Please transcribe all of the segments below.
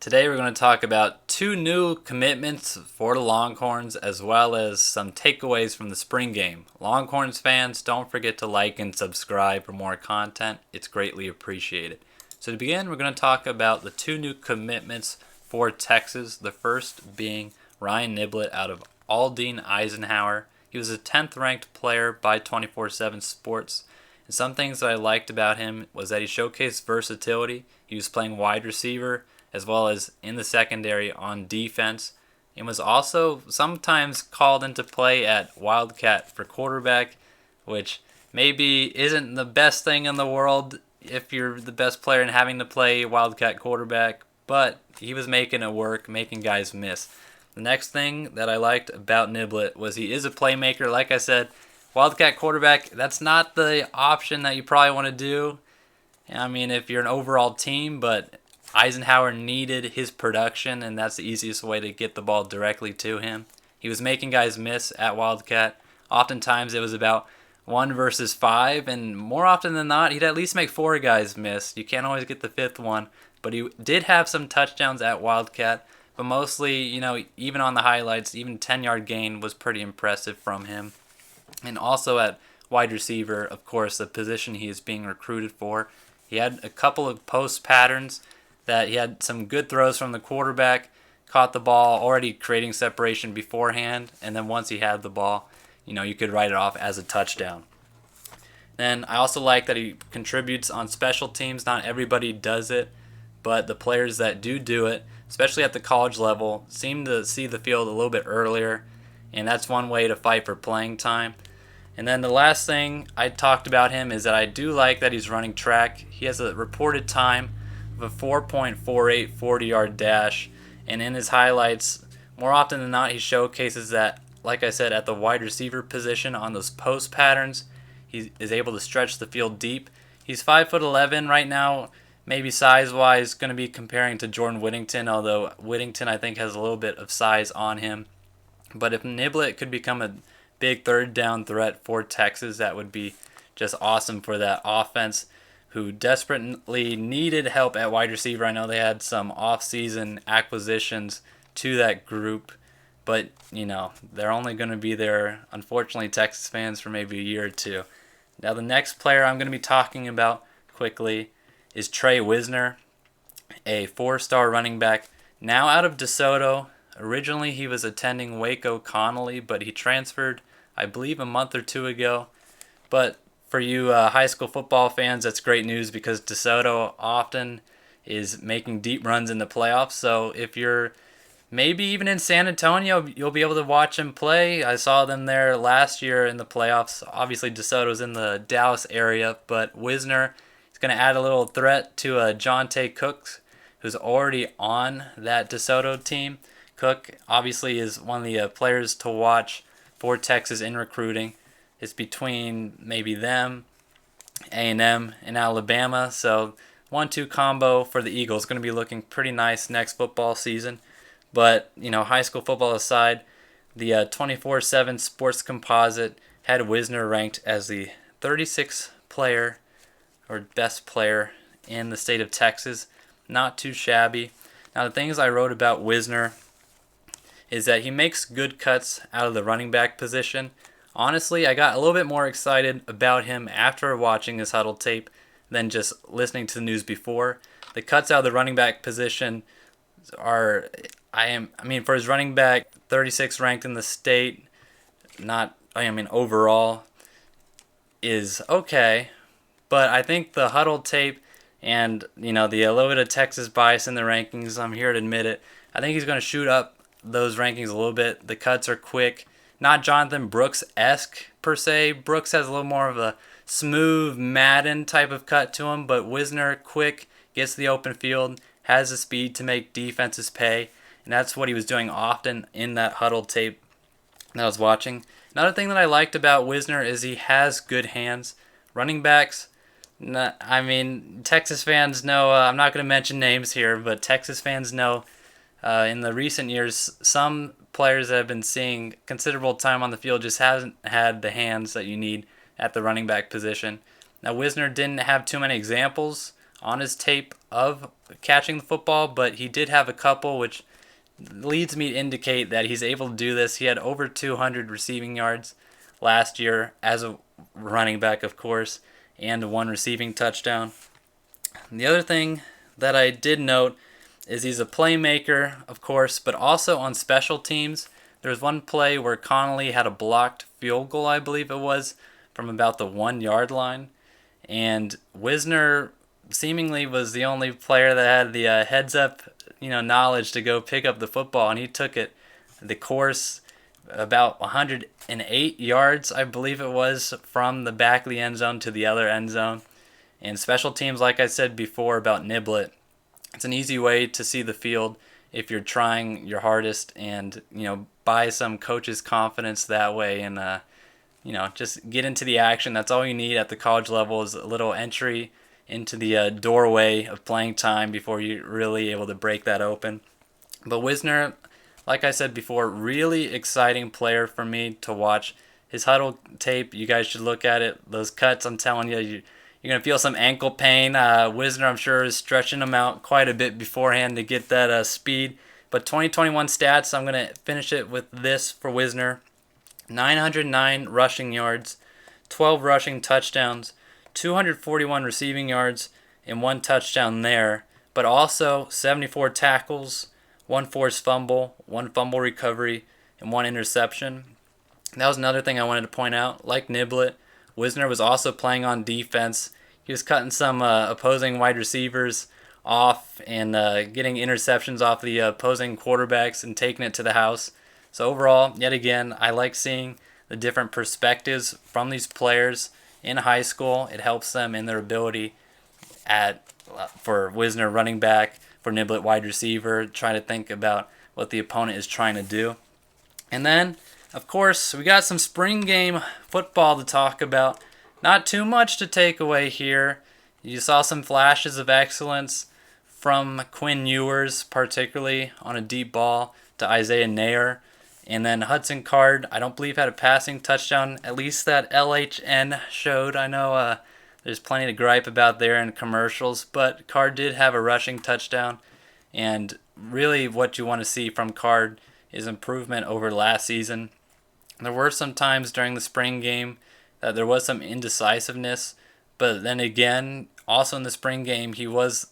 Today we're going to talk about two new commitments for the Longhorns as well as some takeaways from the spring game. Longhorns fans, don't forget to like and subscribe for more content. It's greatly appreciated. So to begin, we're going to talk about the two new commitments for Texas. The first being Ryan Niblett out of Aldine Eisenhower. He was a 10th ranked player by 24/7 Sports. And some things that I liked about him was that he showcased versatility. He was playing wide receiver as well as in the secondary on defense, and was also sometimes called into play at Wildcat for quarterback, which maybe isn't the best thing in the world if you're the best player and having to play Wildcat quarterback, but he was making it work, making guys miss. The next thing that I liked about Niblett was he is a playmaker. Like I said, Wildcat quarterback, that's not the option that you probably want to do. I mean, if you're an overall team, but Eisenhower needed his production, and that's the easiest way to get the ball directly to him. He was making guys miss at Wildcat. Oftentimes it was about 1 versus 5, and more often than not, he'd at least make 4 guys miss. You can't always get the 5th one, but he did have some touchdowns at Wildcat, but mostly, even on the highlights, even 10-yard gain was pretty impressive from him. And also at wide receiver, of course, the position he is being recruited for. He had a couple of post patterns that he had some good throws from the quarterback, caught the ball, already creating separation beforehand, and then once he had the ball, you could write it off as a touchdown. Then I also like that he contributes on special teams. Not everybody does it, but the players that do it, especially at the college level, seem to see the field a little bit earlier, and that's one way to fight for playing time. And then the last thing I talked about him is that I do like that he's running track. He has a reported time of a 4.48 40-yard dash, and in his highlights, more often than not, he showcases that, like I said, at the wide receiver position on those post patterns, he is able to stretch the field deep. He's 5'11" right now, maybe size-wise, going to be comparing to Jordan Whittington, although Whittington I think has a little bit of size on him. But if Niblett could become a big third down threat for Texas, that would be just awesome for that offense, who desperately needed help at wide receiver. I know they had some off-season acquisitions to that group, but, they're only going to be there, unfortunately, Texas fans, for maybe a year or two. Now, the next player I'm going to be talking about quickly is Tre Wisner, a 4-star running back, now out of DeSoto. Originally, he was attending Waco Connolly, but he transferred, I believe, a month or 2 ago. But for you high school football fans, that's great news because DeSoto often is making deep runs in the playoffs. So if you're maybe even in San Antonio, you'll be able to watch him play. I saw them there last year in the playoffs. Obviously, DeSoto's in the Dallas area, but Wisner is going to add a little threat to Jonte Cook, who's already on that DeSoto team. Cook obviously is one of the players to watch for Texas in recruiting. It's between maybe them, A&M, and Alabama. So 1-2 combo for the Eagles. Going to be looking pretty nice next football season. But, high school football aside, the 24/7 Sports Composite had Wisner ranked as the 36th player or best player in the state of Texas. Not too shabby. Now, the things I wrote about Wisner is that he makes good cuts out of the running back position. Honestly, I got a little bit more excited about him after watching this huddle tape than just listening to the news before. The cuts out of the running back position are, for his running back, 36 ranked in the state, overall is okay. But I think the huddle tape and, the little bit of Texas bias in the rankings, I'm here to admit it, I think he's going to shoot up those rankings a little bit. The cuts are quick. Not Jonathan Brooks-esque per se. Brooks has a little more of a smooth Madden type of cut to him, but Wisner, quick, gets the open field, has the speed to make defenses pay, and that's what he was doing often in that huddle tape that I was watching. Another thing that I liked about Wisner is he has good hands. Running backs, Texas fans know, I'm not going to mention names here, but Texas fans know in the recent years, some players that have been seeing considerable time on the field just haven't had the hands that you need at the running back position. Now, Wisner didn't have too many examples on his tape of catching the football, but he did have a couple, which leads me to indicate that he's able to do this. He had over 200 receiving yards last year as a running back, of course, and one receiving touchdown. And the other thing that I did note is he's a playmaker, of course, but also on special teams. There was one play where Connolly had a blocked field goal, I believe it was, from about the 1 yard line. And Wisner seemingly was the only player that had the heads up, knowledge to go pick up the football, and he took it the course about 108 yards, I believe it was, from the back of the end zone to the other end zone. And special teams, like I said before about Niblett, it's an easy way to see the field if you're trying your hardest and, buy some coach's confidence that way and, just get into the action. That's all you need at the college level is a little entry into the doorway of playing time before you're really able to break that open. But Wisner, like I said before, really exciting player for me to watch. His huddle tape, you guys should look at it. Those cuts, I'm telling you, you're going to feel some ankle pain. Wisner, I'm sure, is stretching them out quite a bit beforehand to get that speed. But 2021 stats, I'm going to finish it with this for Wisner. 909 rushing yards, 12 rushing touchdowns, 241 receiving yards, and 1 touchdown there. But also 74 tackles, 1 forced fumble, 1 fumble recovery, and 1 interception. That was another thing I wanted to point out. Like Niblett, Wisner was also playing on defense. He was cutting some opposing wide receivers off and getting interceptions off the opposing quarterbacks and taking it to the house. So overall, yet again, I like seeing the different perspectives from these players in high school. It helps them in their ability for Wisner running back, for Niblett wide receiver, trying to think about what the opponent is trying to do. And then, of course, we got some spring game football to talk about. Not too much to take away here. You saw some flashes of excellence from Quinn Ewers, particularly on a deep ball to Isaiah Nair. And then Hudson Card, I don't believe had a passing touchdown, at least that LHN showed. I know there's plenty to gripe about there in commercials, but Card did have a rushing touchdown. And really what you want to see from Card is improvement over last season. There were some times during the spring game that there was some indecisiveness, but then again, also in the spring game, he was,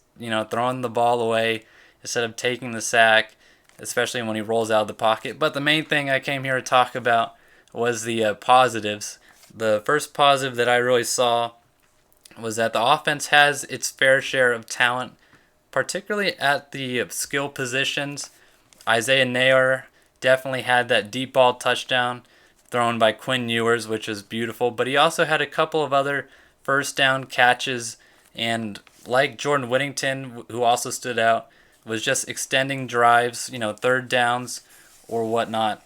throwing the ball away instead of taking the sack, especially when he rolls out of the pocket. But the main thing I came here to talk about was the positives. The first positive that I really saw was that the offense has its fair share of talent, particularly at the skill positions. Isaiah Nair definitely had that deep ball touchdown thrown by Quinn Ewers, which was beautiful. But he also had a couple of other first down catches, and like Jordan Whittington, who also stood out, was just extending drives, third downs or whatnot.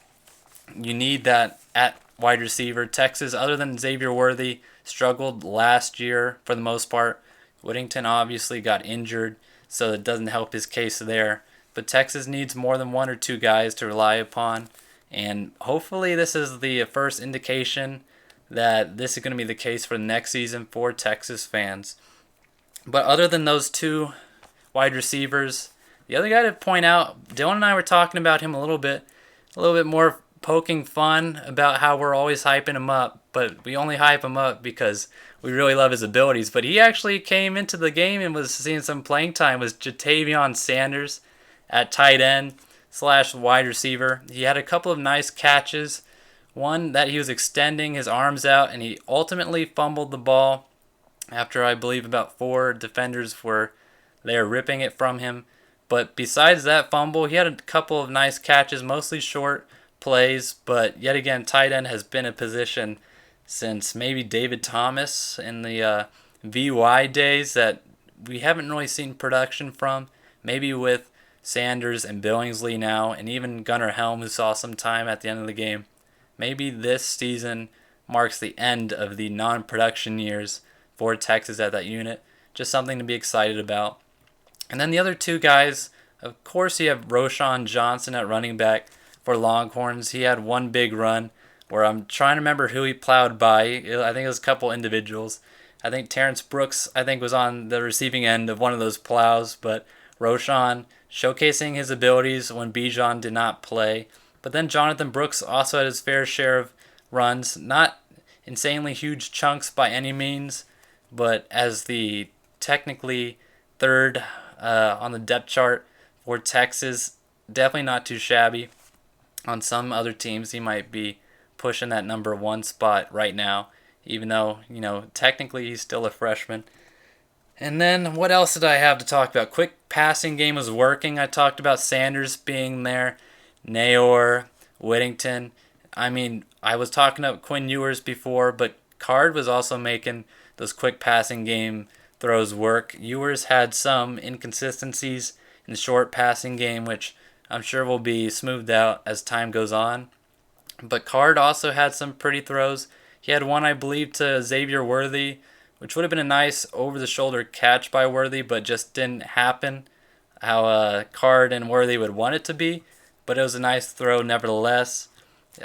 You need that at wide receiver. Texas, other than Xavier Worthy, struggled last year for the most part. Whittington obviously got injured, so it doesn't help his case there. But Texas needs more than 1 or 2 guys to rely upon. And hopefully this is the first indication that this is going to be the case for the next season for Texas fans. But other than those 2 wide receivers, the other guy to point out, Dylan and I were talking about him a little bit more poking fun about how we're always hyping him up, but we only hype him up because we really love his abilities. But he actually came into the game and was seeing some playing time, was Jatavion Sanders at tight end / wide receiver. He had a couple of nice catches. One that he was extending his arms out, and he ultimately fumbled the ball after I believe about 4 defenders were there ripping it from him. But besides that fumble, he had a couple of nice catches, mostly short plays. But yet again, tight end has been a position since maybe David Thomas in the VY days that we haven't really seen production from. Maybe with Sanders and Billingsley now, and even Gunnar Helm, who saw some time at the end of the game. Maybe this season marks the end of the non-production years for Texas at that unit. Just something to be excited about. And then the other 2 guys, of course you have Roschon Johnson at running back for Longhorns. He had one big run where I'm trying to remember who he plowed by. I think it was a couple individuals. I think Terrence Brooks, was on the receiving end of one of those plows, but Roshan showcasing his abilities when Bijan did not play. But then Jonathan Brooks also had his fair share of runs, not insanely huge chunks by any means, but as the technically third on the depth chart for Texas, definitely not too shabby. On some other teams, he might be pushing that number one spot right now, even though, technically he's still a freshman. And then what else did I have to talk about? Quick passing game was working. I talked about Sanders being there, Nayor, Whittington. I was talking about Quinn Ewers before, but Card was also making those quick passing game throws work. Ewers had some inconsistencies in the short passing game, which I'm sure will be smoothed out as time goes on. But Card also had some pretty throws. He had one, I believe, to Xavier Worthy, which would have been a nice over-the-shoulder catch by Worthy, but just didn't happen how Card and Worthy would want it to be. But it was a nice throw nevertheless.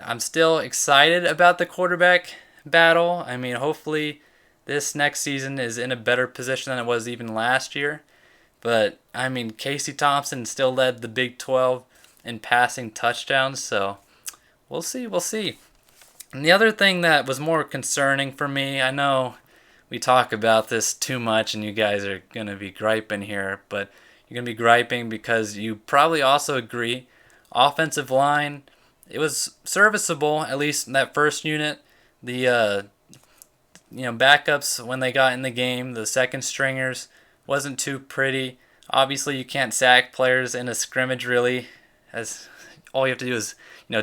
I'm still excited about the quarterback battle. Hopefully this next season is in a better position than it was even last year. But, Casey Thompson still led the Big 12 in passing touchdowns, so we'll see. And the other thing that was more concerning for me, I know we talk about this too much and you guys are going to be griping here, but you're going to be griping because you probably also agree offensive line, it was serviceable, at least in that first unit. The backups when they got in the game, the second stringers, wasn't too pretty. Obviously, you can't sack players in a scrimmage really, as all you have to do is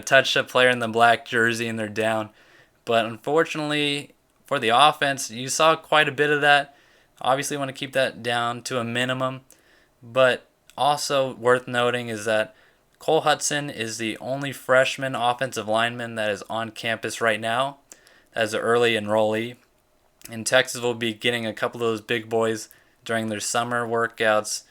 touch a player in the black jersey and they're down. But unfortunately for the offense, you saw quite a bit of that. Obviously, want to keep that down to a minimum. But also worth noting is that Cole Hudson is the only freshman offensive lineman that is on campus right now as an early enrollee. And Texas will be getting a couple of those big boys during their summer workouts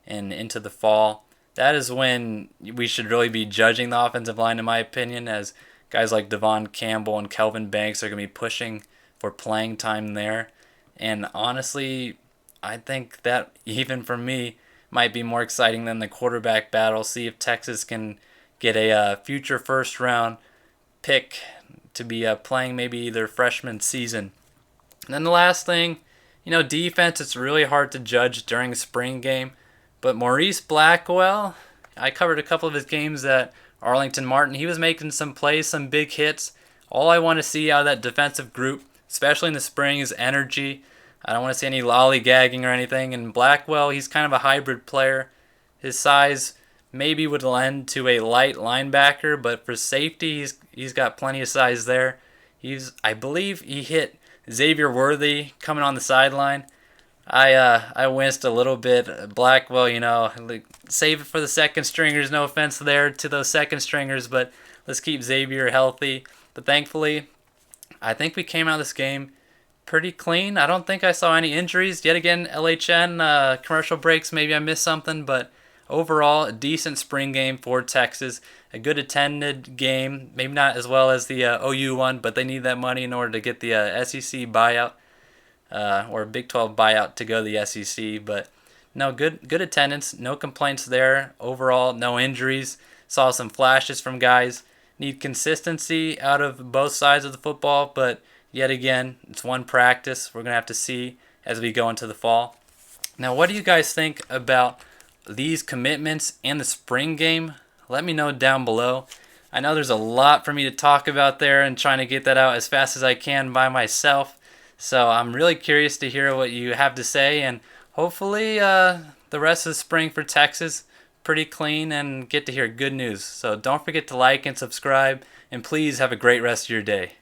and into the fall. That is when we should really be judging the offensive line, in my opinion, as guys like Devon Campbell and Kelvin Banks are going to be pushing for playing time there. And honestly, I think that even for me might be more exciting than the quarterback battle. See if Texas can get a future first round pick to be playing maybe their freshman season. And then the last thing, defense, it's really hard to judge during a spring game. But Maurice Blackwell, I covered a couple of his games at Arlington Martin. He was making some plays, some big hits. All I want to see out of that defensive group, especially in the spring, is energy. I don't want to see any lollygagging or anything. And Blackwell, he's kind of a hybrid player. His size maybe would lend to a light linebacker, but for safety, he's got plenty of size there. I believe he hit Xavier Worthy coming on the sideline. I winced a little bit. Blackwell, save it for the second stringers. No offense there to those second stringers, but let's keep Xavier healthy. But thankfully, I think we came out of this game pretty clean. I don't think I saw any injuries. Yet again, LHN, commercial breaks, maybe I missed something, but overall, a decent spring game for Texas. A good attended game, maybe not as well as the OU one, but they need that money in order to get the SEC buyout or Big 12 buyout to go to the SEC. But no, good attendance, no complaints there. Overall, no injuries. Saw some flashes from guys. Need consistency out of both sides of the football, but yet again, it's one practice. We're going to have to see as we go into the fall. Now, what do you guys think about these commitments and the spring game? Let me know down below. I know there's a lot for me to talk about there and trying to get that out as fast as I can by myself. So I'm really curious to hear what you have to say, and hopefully the rest of the spring for Texas pretty clean and get to hear good news. So don't forget to like and subscribe, and please have a great rest of your day.